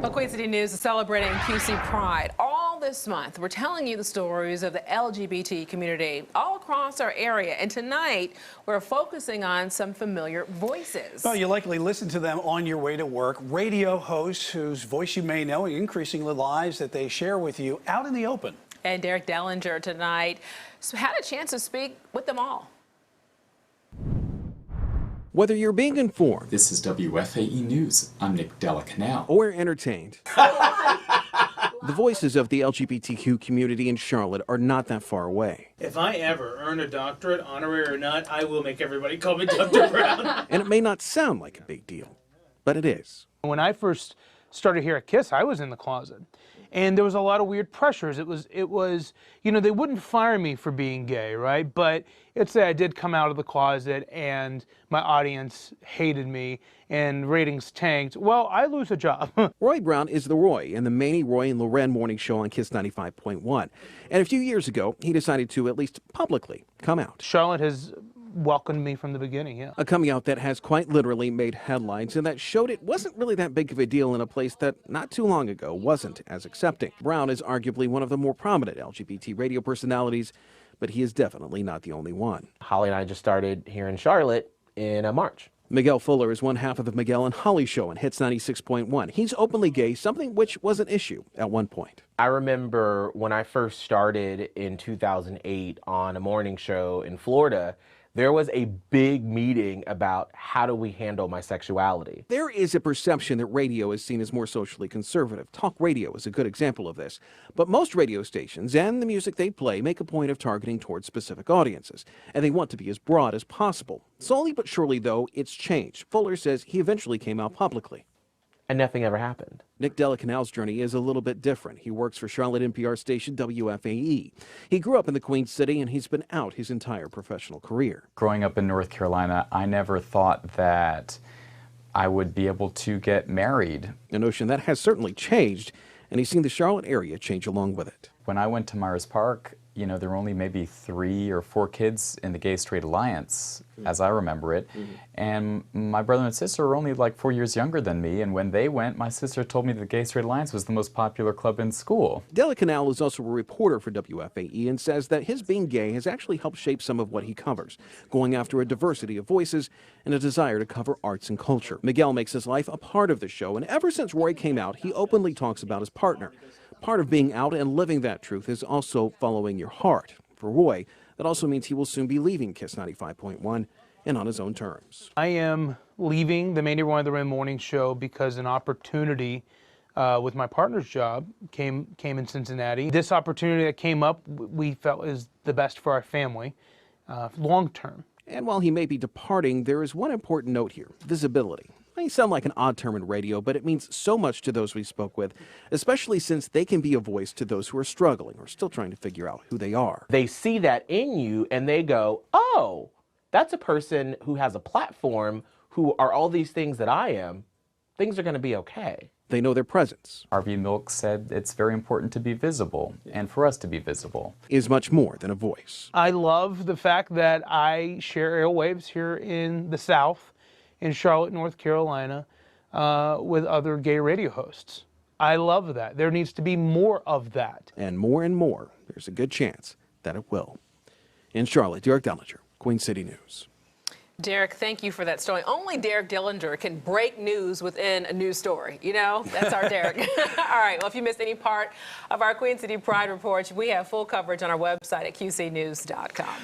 Well, Queen City News is celebrating QC Pride all this month. We're telling you the stories of the LGBT community all across our area. And tonight, we're focusing on some familiar voices. Well, you likely listen to them on your way to work. Radio hosts whose voice you may know, and increasingly lives that they share with you out in the open. And Derek Dellinger tonight had a chance to speak with them all. Whether you're being informed, this is WFAE News. I'm Nick Delacanal. Or entertained, the voices of the LGBTQ community in Charlotte are not that far away. If I ever earn a doctorate, honorary or not, I will make everybody call me Dr. Brown. And it may not sound like a big deal, but it is. When I first started here at KISS, I was in the closet. And there was a lot of weird pressures. It was, you know, they wouldn't fire me for being gay, right? But it's that I did come out of the closet and my audience hated me and ratings tanked. Well, I lose a job. Roy Brown is the Roy in the Manny, Roy, and Loren morning show on KISS 95.1. And a few years ago, he decided to at least publicly come out. Charlotte has welcomed me from the beginning, yeah. A coming out that has quite literally made headlines and that showed it wasn't really that big of a deal in a place that not too long ago wasn't as accepting. Brown is arguably one of the more prominent LGBT radio personalities, but he is definitely not the only one. Holly and I just started here in Charlotte in March. Miguel Fuller is one half of the Miguel and Holly show on Hits 96.1. He's openly gay, something which was an issue at one point. I remember when I first started in 2008 on a morning show in Florida, there was a big meeting about how do we handle my sexuality. There is a perception that radio is seen as more socially conservative. Talk radio is a good example of this. But most radio stations and the music they play make a point of targeting towards specific audiences, and they want to be as broad as possible. Slowly but surely, though, it's changed. Fuller says he eventually came out publicly. And nothing ever happened. Nick Delacanal's journey is a little bit different. He works for Charlotte NPR station WFAE. He grew up in the Queen City and he's been out his entire professional career. Growing up in North Carolina, I never thought that I would be able to get married. A notion that has certainly changed, and he's seen the Charlotte area change along with it. When I went to Myers Park, you know, there were only maybe 3 or 4 kids in the Gay-Straight Alliance, as I remember it. And my brother and sister were only like 4 years younger than me, and when they went, my sister told me the Gay-Straight Alliance was the most popular club in school. Delacanal is also a reporter for WFAE and says that his being gay has actually helped shape some of what he covers, going after a diversity of voices and a desire to cover arts and culture. Miguel makes his life a part of the show, and ever since Roy came out, he openly talks about his partner. Part of being out and living that truth is also following your heart. For Roy, that also means he will soon be leaving KISS 95.1 and on his own terms. I am leaving the Mandy, Roy, and Loren morning show because an opportunity with my partner's job came in Cincinnati. This opportunity that came up, we felt is the best for our family, long term. And while he may be departing, there is one important note here: visibility. It may sound like an odd term in radio, but it means so much to those we spoke with, especially since they can be a voice to those who are struggling or still trying to figure out who they are. They see that in you and they go, oh, that's a person who has a platform, who are all these things that I am. Things are going to be okay. They know their presence. R.V. Milk said it's very important to be visible, and for us to be visible is much more than a voice. I love the fact that I share airwaves here in the South, in Charlotte, North Carolina, with other gay radio hosts. I love that. There needs to be more of that. And more, there's a good chance that it will. In Charlotte, Derek Dellinger, Queen City News. Derek, thank you for that story. Only Derek Dellinger can break news within a news story. You know, that's our Derek. All right, well, if you missed any part of our Queen City Pride Report, we have full coverage on our website at qcnews.com.